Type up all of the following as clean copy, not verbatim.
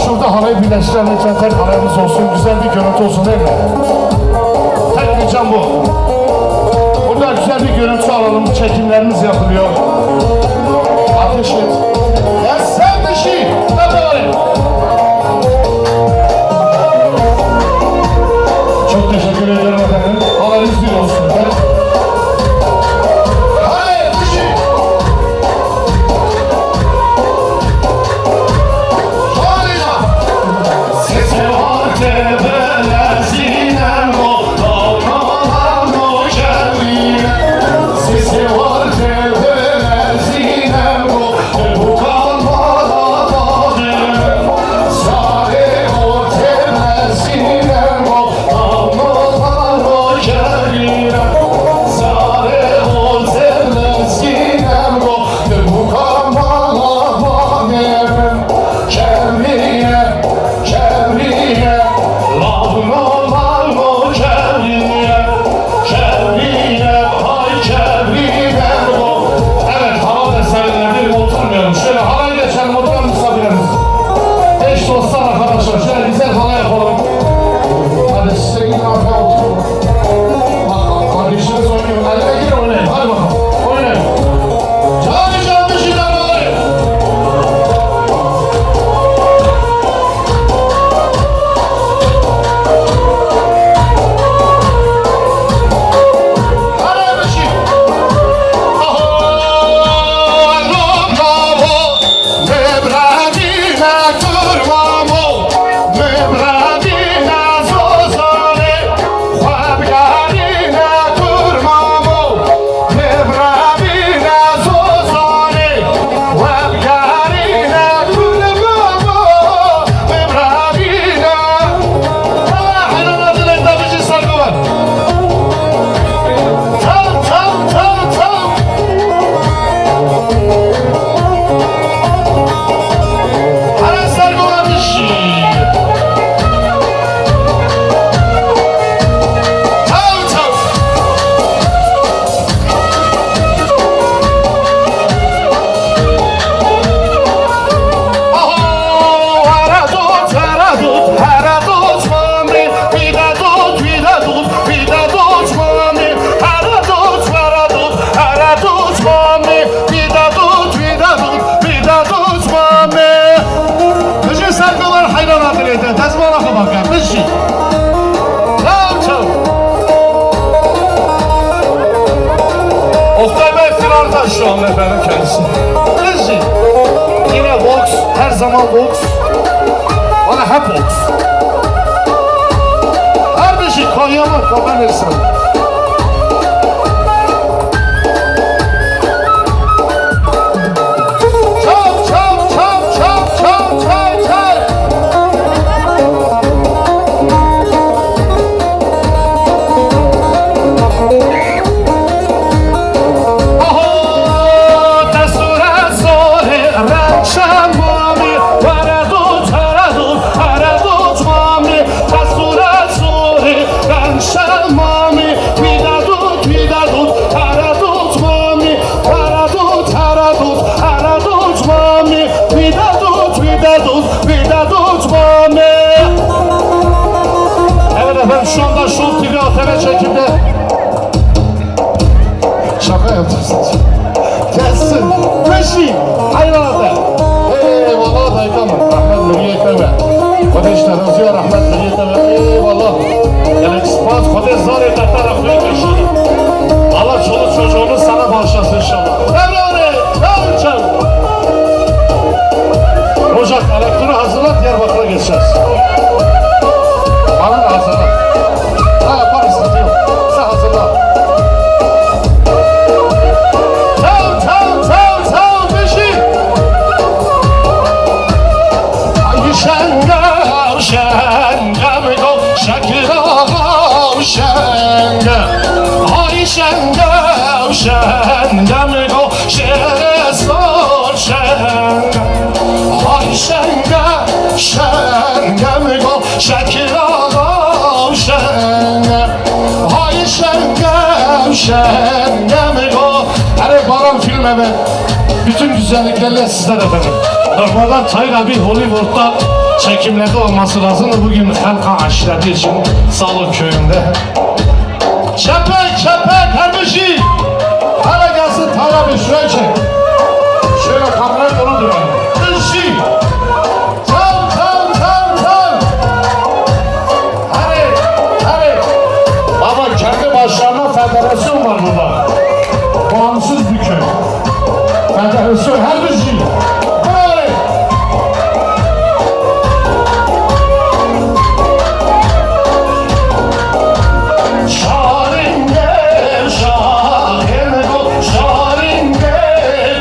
Şurada halayı birleştiren lütfen tek halayımız olsun, güzel bir görüntü olsun değil mi? Tek ricam bu. Burada güzel bir görüntü alalım, çekimlerimiz yapılıyor. Ateş et. Ya sen bir şey, ne böyle? Çok teşekkür ederim efendim. Halayınız bir olsun. Şu an efendim kendisi. Bizi yine boks, her zaman boks. Bana hep boks. Kardeşim Konya'ma kapan etsin. Evet şu anda Show TV ATV çekimde. Şaka yapıyorsunuz. Gelsin. Peşi. Hayvanatı. Eyvallah dayıkamı. Rahmet Nuriye'ye ve Kodeşler Özü'ye rahmet Nuriye'ye ve eyvallah. Yani ispat Kodeş zar tarafı peşi. Allah çoluk çocuğunu sana bağışlasın inşallah. Devrani. Devrçam. Ocak elektriği hazırla Diyarbakır'a geçeceğiz. Bana hazırla. Ha yaparız. Yok. شنگه شنگه میگو شعر سال شنگه های شنگه شنگه میگو شکل آقا شنگه های şengem şengem go. Hani Baran filme ve bütün güzelliklerle sizler efendim. Normalde Tayyip abi Hollywood'da çekimlerde olması lazım. Bugün halka aşireti için Sağlık köyünde. Çepek çepek kardeşim. Hala gelsin Tayyip abi şuraya çek. Şöyle kameraya doğru duralım. Kardeşim. Kendi başlarına federasyon var burada. Bağımsız bir köy. Federasyon her bir şey. Böyle. Şaringe, şaringe, şaringe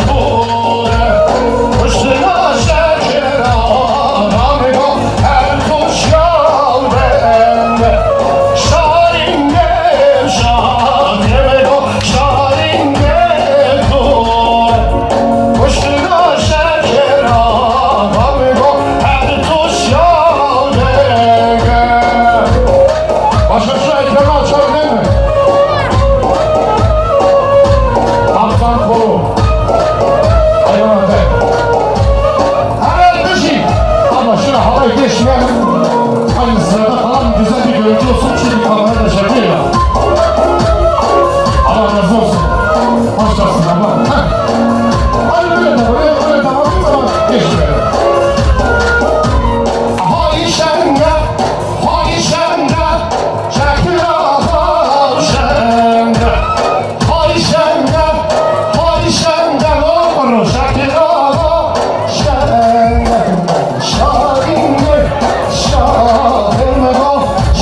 kure. Üstüne şeker ağamego, her kuş yavrenge. Aynı sırada falan güzel bir görüntü olsun çünkü kamera da çekiyor ya. Allah razı olsun. Başlasın ama. Hadi böyle de böyle de bakın zaman geç böyle. Hay şenge, çekil ağal şenge. Hay şenge, ne olur çekil ağal şenge. Şaringe, şaringe go,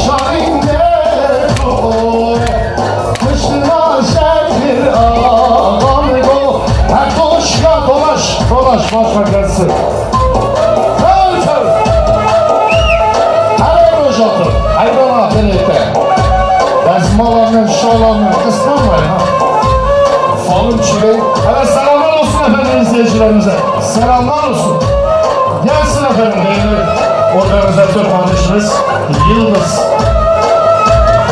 şaringe go. Kışına şekil ağam go. Her koşla dolaş başla gelsin. Her rojatı, hayvana birlikte. Bezmalanın, şolanın, kısmı var ha. Falın çileği. Evet selamlar olsun efendim izleyicilerimize. Selamlar olsun. Gelsin efendim değerli organizatör kardeşimiz Yıldız.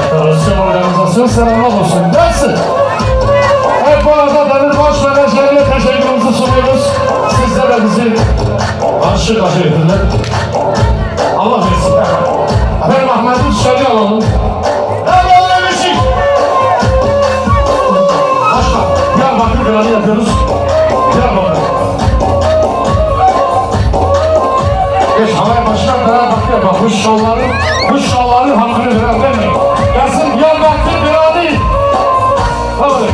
Federasyon organizasyon selamlar olsun. Gelsin. Evet bu arada Demirbaş menajerine teşekkürümüzü sunuyoruz. Sizler de bizi karşı karşıya ettiler. Allah versin. Efendim Ahmet'i dışarıya alalım. Evet öyle bir şey. Başka. Diyarbakır Granı yapıyoruz. Diyarbakır. Geç havaya başlar bana bakıyor bak bu şalların hakkını biraz vermeyin. Gelsin Diyarbakır Granı. Hadi.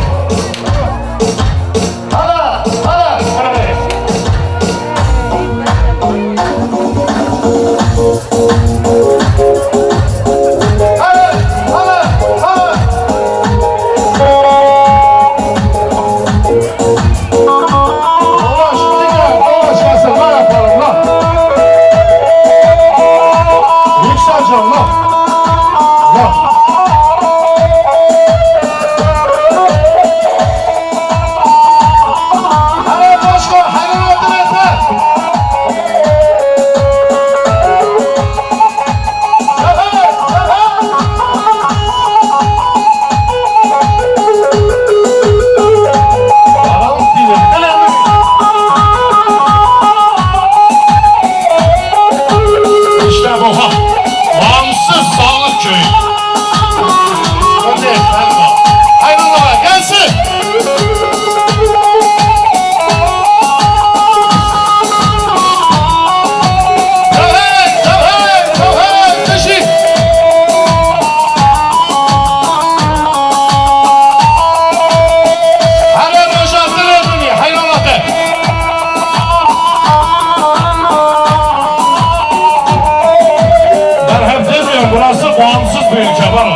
Bağımsız bir ülke var o.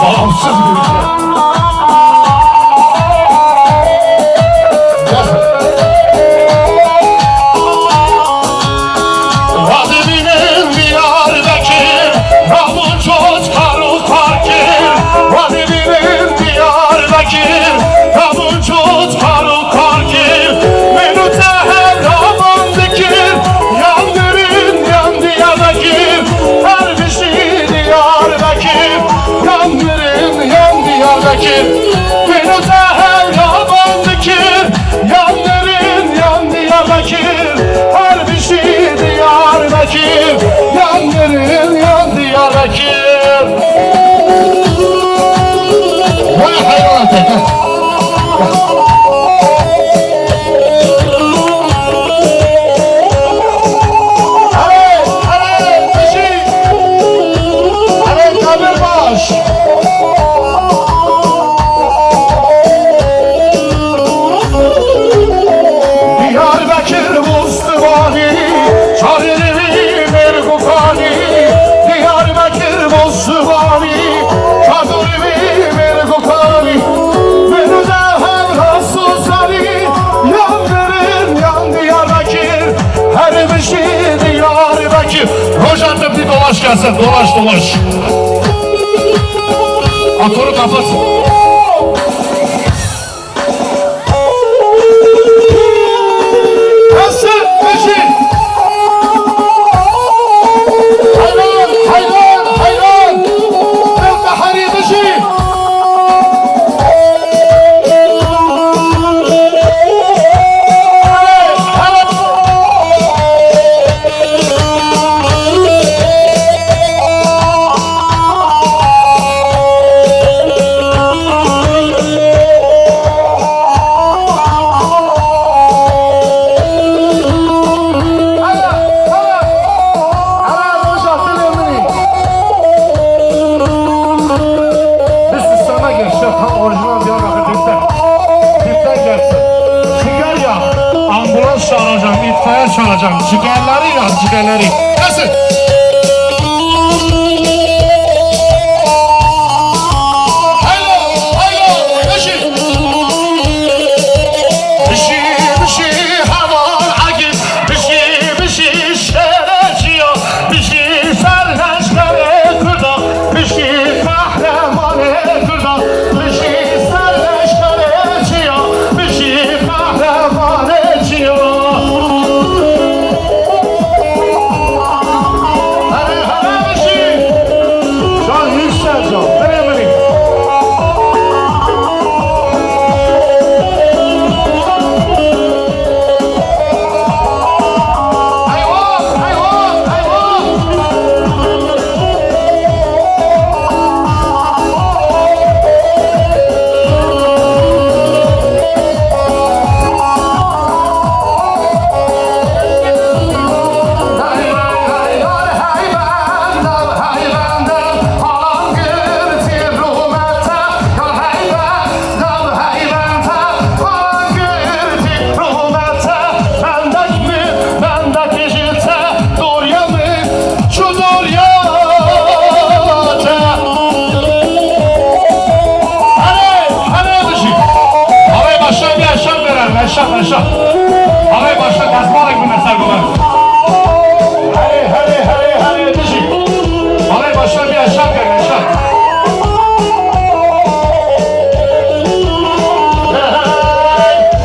Bağımsız bir ülke. Vadibinin Diyarbakır, Ramun Çoç Karul Parkir. Vadibinin Diyarbakır. Bekir. Firuze her yaban dikir, yanların yan Diyarbakır. Her bir şey Diyarbakır, yanların yan Diyarbakır. Vay hayvanat ete. Diyarbakır Mustafa'ni, Çarlı'nı Mergufani. Diyarbakır Mustafa'ni, Çarlı'nı Mergufani. Firuze hem Rasulsani, yanların yan Diyarbakır. Her bir şey Diyarbakır. Rojan'da bir dolaş gelsin, dolaş. Akoru kapat. Nasıl? Beşik. Hayran. Bahari Beşik. Çalacağım. Ciğerleri ya, ciğerleri. Nasıl? Haylo, Beşik. Bişi, havan agil. Bişi, şereçiyor. Bişi, serleşkere kırda. Bişi, kahramane kırda. Bişi, serleşkere çiyor. Bişi, kahramane çiyor. Aşağı. Havaya başla kazmarak bir mesaj bu. Hadi Beşik. Havaya başla bir aşağı.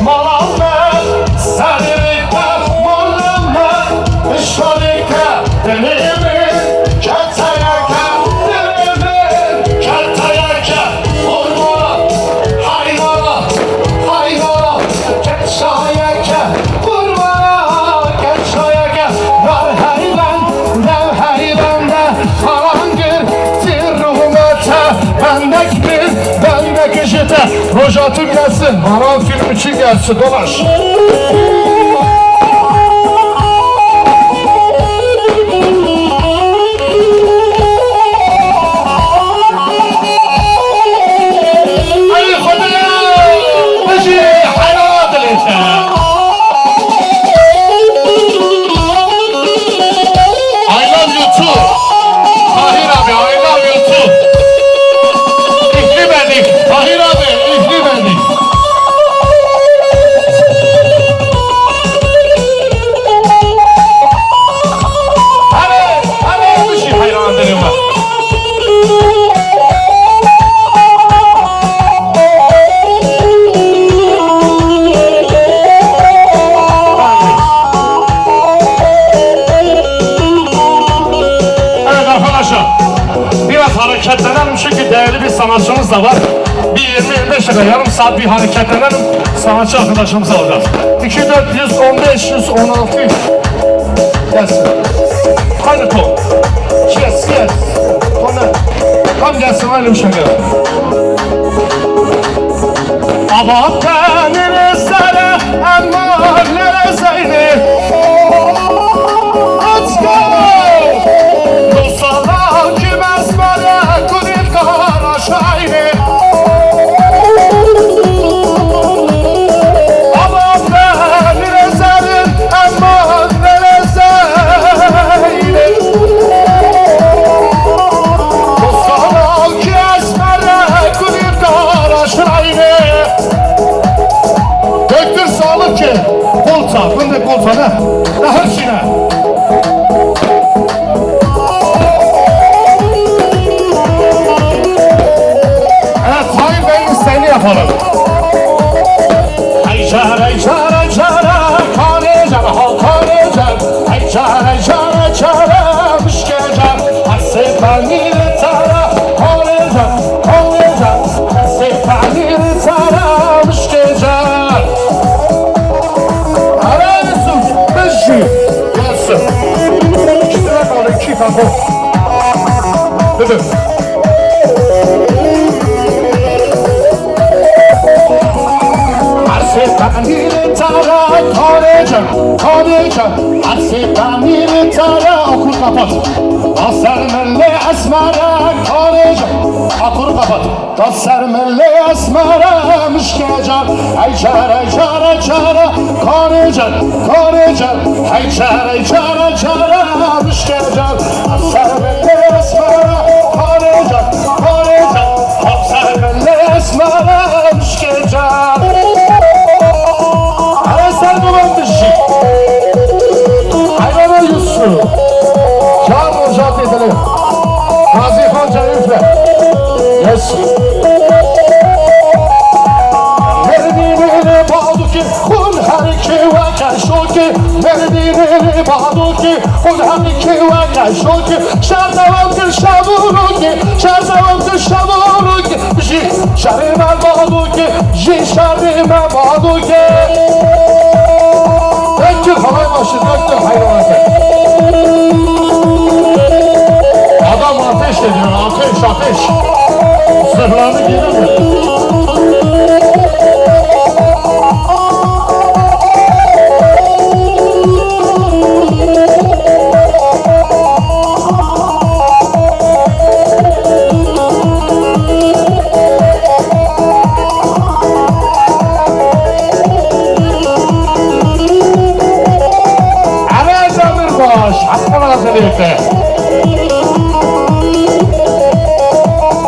Malamme, sadirikte, malamme, işvarikte, deneyimi, kertayaka, ormana, hayvana, Şayaka, kurmana, gel şayaka. Var hayvan da harangır, tirruhumata. Bendek işite. Rojatı gelsin, Maral film için gelsin, dolaş. hareketlenelim çünkü değerli bir sanatçımız da var. Bir 20-25 dakika, yarım saat bir hareketlenelim. Sanatçı arkadaşımız alacağız. 2400, 1500, 1600. Gelsin. Haydi Tom. Yes. Tona. Tam gelsin, öyle bir şey gel. Ama nerelere, ama nerezeydi? Let's go! Dostlar kim ezbere, kudret karaşaydı. Ama nerezerin, ama nerezeydi? Dostlar kim ezbere, kudret karaşaydı. Döktür sağlık ki kolça, fındık kolça ne? Daha içine. Evet, Tayyip Bey'in isteğini yapalım. Aycar, kanecar, aycar, müşkecar, asifani tara, kanecar, asifani tara, müşkecar. Arayısın, beşi, gelsin. İki tane kaldı, iki kapı. Dedim. Asifani tara, kanecar, asifani tara, okur kapat. Asarmelle esmara, kanecar, okur kapat. Asarmelle esmara, müşkecar, aycar, kanecar, aycar, müşkecar. Asarmelle esmara, kanecar, asarmelle esmara, müşkecar. Arasar babam dışı. Hayvana Yusuf. Çağır Nurcan teyzeli. Gazi Khan Canifle. Yes. Merdinini bağlı ki hun her iki ve kaşo ki. Merdinini bağlı ki hun her iki ve kaşo ki. Şerdavamdır şaburu ki. Şerime bağlı ki. Şerime bağlı ki. Döktür havay başı, döktür hayvanatı. Adam ateş ediyor, ateş. Sırlarını girer mi?